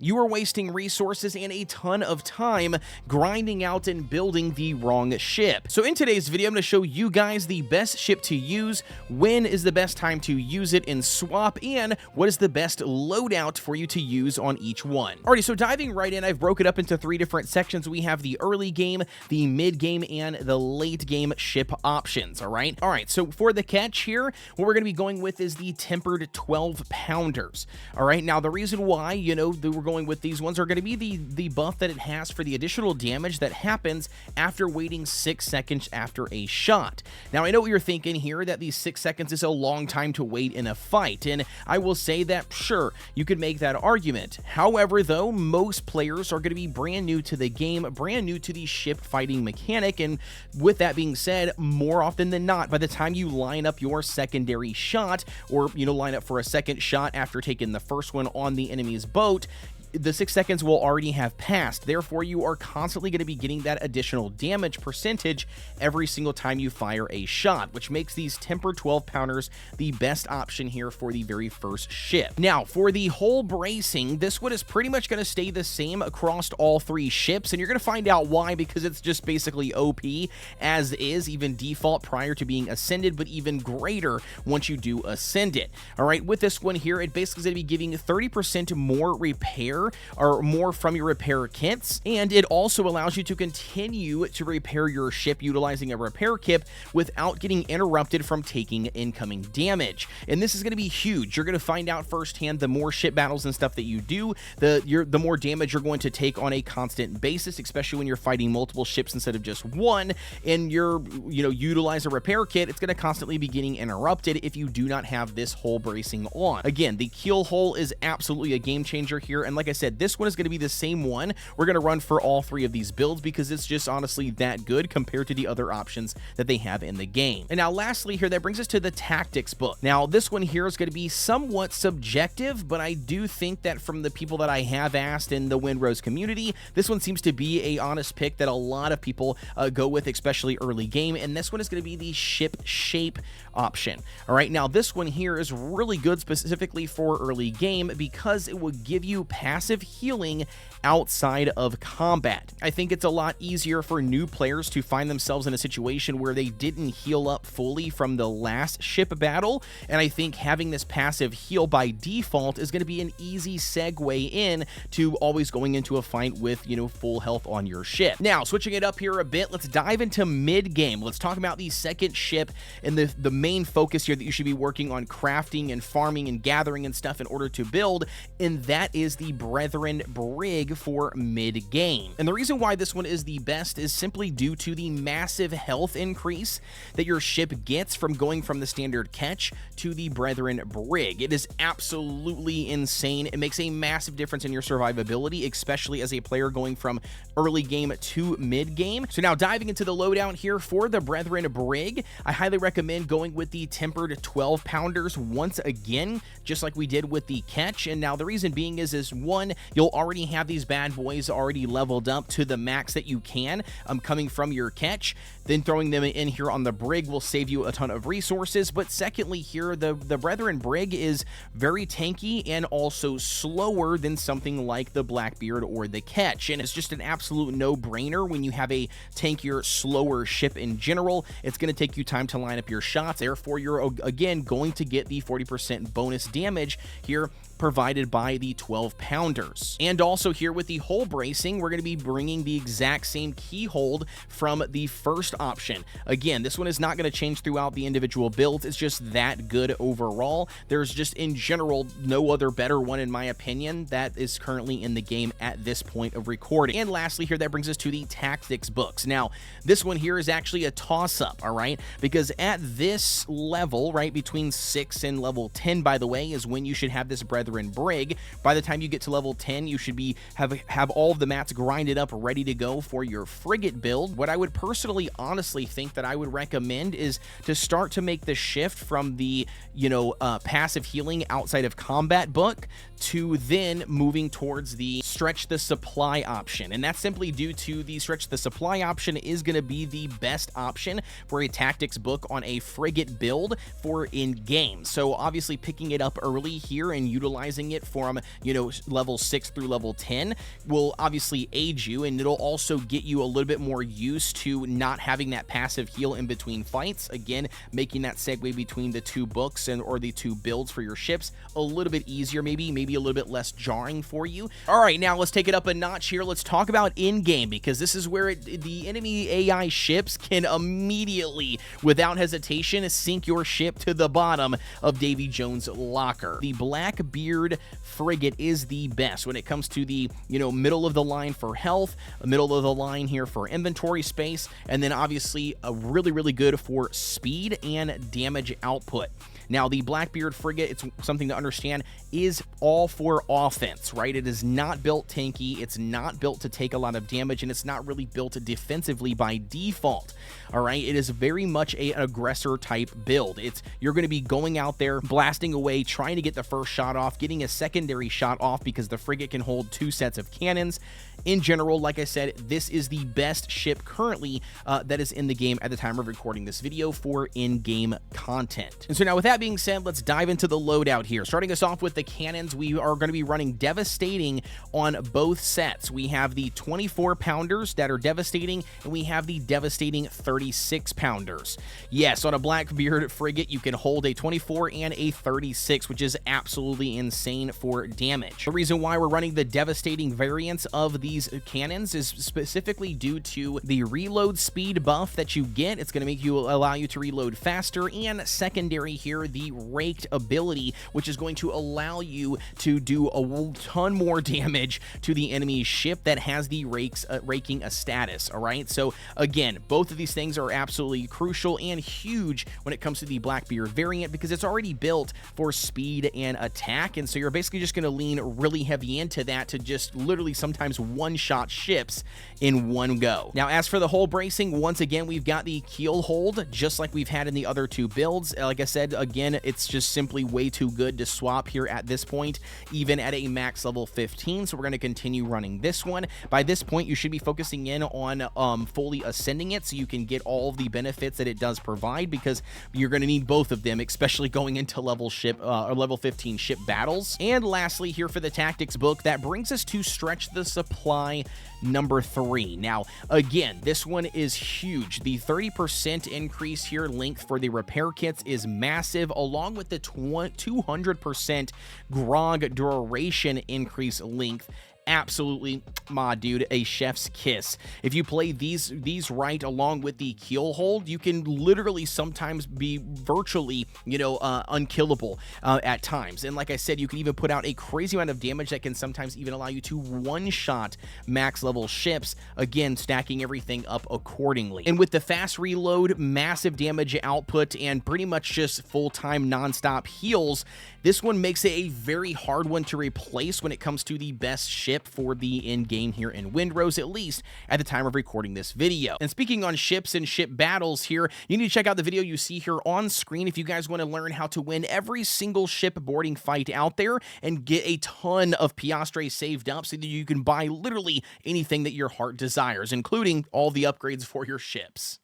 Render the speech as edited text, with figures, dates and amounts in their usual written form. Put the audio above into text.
You are wasting resources and a ton of time grinding out and building the wrong ship. So in today's video, I'm going to show you guys the best ship to use, when is the best time to use it in swap, and what is the best loadout for you to use on each one. Alrighty, so diving right in, I've broken it up into 3 different sections. We have the early game, the mid game, and the late game ship options, alright? Alright, so for the Ketch here, what we're going to be going with is the tempered 12 pounders. Alright, now the reason why, we're going with these ones are going to be the buff that it has for the additional damage that happens after waiting 6 seconds after a shot. Now, I know what you're thinking here, that these 6 seconds is a long time to wait in a fight, and I will say that, sure, you could make that argument. However, though, most players are going to be brand new to the game, brand new to the ship fighting mechanic, and with that being said, more often than not, by the time you line up your secondary shot, or, line up for a second shot after taking the first one on the enemy's boat, the 6 seconds will already have passed. Therefore, you are constantly going to be getting that additional damage percentage every single time you fire a shot, which makes these tempered 12 pounders the best option here for the very first ship. Now, for the hull bracing, this one is pretty much going to stay the same across all 3 ships, and you're going to find out why, because it's just basically OP as is, even default prior to being ascended, but even greater once you do ascend it. All right, with this one here, it basically is going to be giving 30% more repair, or more from your repair kits, and it also allows you to continue to repair your ship utilizing a repair kit without getting interrupted from taking incoming damage. And this is going to be huge. You're going to find out firsthand, the more ship battles and stuff that you do, the more damage you're going to take on a constant basis, especially when you're fighting multiple ships instead of just one, and utilize a repair kit. It's going to constantly be getting interrupted if you do not have this hull bracing on. Again, the keel hull is absolutely a game changer here, and like I said, this one is going to be the same one we're going to run for all 3 of these builds, because it's just honestly that good compared to the other options that they have in the game. And now lastly here, that brings us to the tactics book. Now this one here is going to be somewhat subjective, but I do think that from the people that I have asked in the Windrose community, this one seems to be a honest pick that a lot of people go with, especially early game, and this one is going to be the ship shape option. All right, now this one here is really good specifically for early game because it will give you passive healing outside of combat. I think it's a lot easier for new players to find themselves in a situation where they didn't heal up fully from the last ship battle, and I think having this passive heal by default is going to be an easy segue in to always going into a fight with, full health on your ship. Now, switching it up here a bit, let's dive into mid-game. Let's talk about the second ship and the main focus here that you should be working on crafting and farming and gathering and stuff in order to build, and that is the Brethren Brig for mid-game. And the reason why this one is the best is simply due to the massive health increase that your ship gets from going from the standard Ketch to the Brethren Brig. It is absolutely insane. It makes a massive difference in your survivability, especially as a player going from early game to mid-game. So now diving into the loadout here for the Brethren Brig, I highly recommend going with the tempered 12 pounders once again, just like we did with the Ketch. And now the reason being is one, you'll already have these bad boys already leveled up to the max that you can coming from your Ketch. Then throwing them in here on the Brig will save you a ton of resources. But secondly here, the Brethren Brig is very tanky and also slower than something like the Blackbeard or the Ketch, and it's just an absolute no-brainer when you have a tankier, slower ship in general. It's going to take you time to line up your shots, therefore you're again going to get the 40% bonus damage here provided by the 12 pounders. And also here with the hull bracing, we're going to be bringing the exact same key hold from the first option. Again, this one is not going to change throughout the individual builds. It's just that good overall. There's just in general no other better one in my opinion that is currently in the game at this point of recording. And lastly here, that brings us to the tactics books. Now this one here is actually a toss-up, all right, because at this level, right between 6 and level 10, by the way, is when you should have this Brethren Brig. By the time you get to level 10, you should be have all of the mats grinded up, ready to go for your frigate build. What I would personally honestly think that I would recommend is to start to make the shift from the passive healing outside of combat book to then moving towards the stretch the supply option. And that's simply due to the stretch the supply option is going to be the best option for a tactics book on a frigate build for in-game. So obviously picking it up early here and utilizing it from, you know, level 6 through level 10 will obviously aid you, and it'll also get you a little bit more used to not having that passive heal in between fights. Again, making that segue between the two books or the two builds for your ships a little bit easier, maybe a little bit less jarring for you. All right, now let's take it up a notch here. Let's talk about in-game, because this is where the enemy AI ships can immediately, without hesitation, sink your ship to the bottom of Davy Jones' locker. The Blackbeard Frigate is the best when it comes to the, you know, middle of the line for health, middle of the line here for inventory space, and then obviously a really good for speed and damage output. Now, the Blackbeard Frigate, it's something to understand, is all for offense, right? It is not built tanky, it's not built to take a lot of damage, and it's not really built defensively by default, all right? It is very much an aggressor-type build. You're going to be going out there, blasting away, trying to get the first shot off, getting a secondary shot off because the frigate can hold 2 sets of cannons. In general, like I said, this is the best ship currently that is in the game at the time of recording this video for in-game content. And so now with that being said, let's dive into the loadout here. Starting us off with the cannons, we are going to be running Devastating on both sets. We have the 24-pounders that are Devastating, and we have the Devastating 36-pounders. Yes, on a Blackbeard Frigate, you can hold a 24 and a 36, which is absolutely insane for damage. The reason why we're running the Devastating variants of these cannons is specifically due to the reload speed buff that you get. It's going to allow you to reload faster, and secondary here, the raked ability, which is going to allow you to do a ton more damage to the enemy ship that has the raking a status. All right, so again, both of these things are absolutely crucial and huge when it comes to the Blackbeard variant, because it's already built for speed and attack, and so you're basically just going to lean really heavy into that to just literally sometimes one-shot ships in one go. Now, as for the hull bracing, once again, we've got the keel hold, just like we've had in the other two builds. Like I said, again, it's just simply way too good to swap here at this point, even at a max level 15, so we're going to continue running this one. By this point, you should be focusing in on fully ascending it so you can get all of the benefits that it does provide, because you're going to need both of them, especially going into level 15 ship battles. And lastly, here for the tactics book, that brings us to Stretch the Supply number 3. Now, again, this one is huge. The 30% increase here length for the repair kits is massive, along with the 200% grog duration increase length. Absolutely, my dude, a chef's kiss. If you play these right along with the keel hold, you can literally sometimes be virtually, you know, unkillable at times. And like I said, you can even put out a crazy amount of damage that can sometimes even allow you to one-shot max level ships, again, stacking everything up accordingly. And with the fast reload, massive damage output, and pretty much just full-time non-stop heals, this one makes it a very hard one to replace when it comes to the best ship for the in-game here in Windrose, at least at the time of recording this video. And speaking on ships and ship battles here, you need to check out the video you see here on screen if you guys want to learn how to win every single ship boarding fight out there and get a ton of piastres saved up so that you can buy literally anything that your heart desires, including all the upgrades for your ships.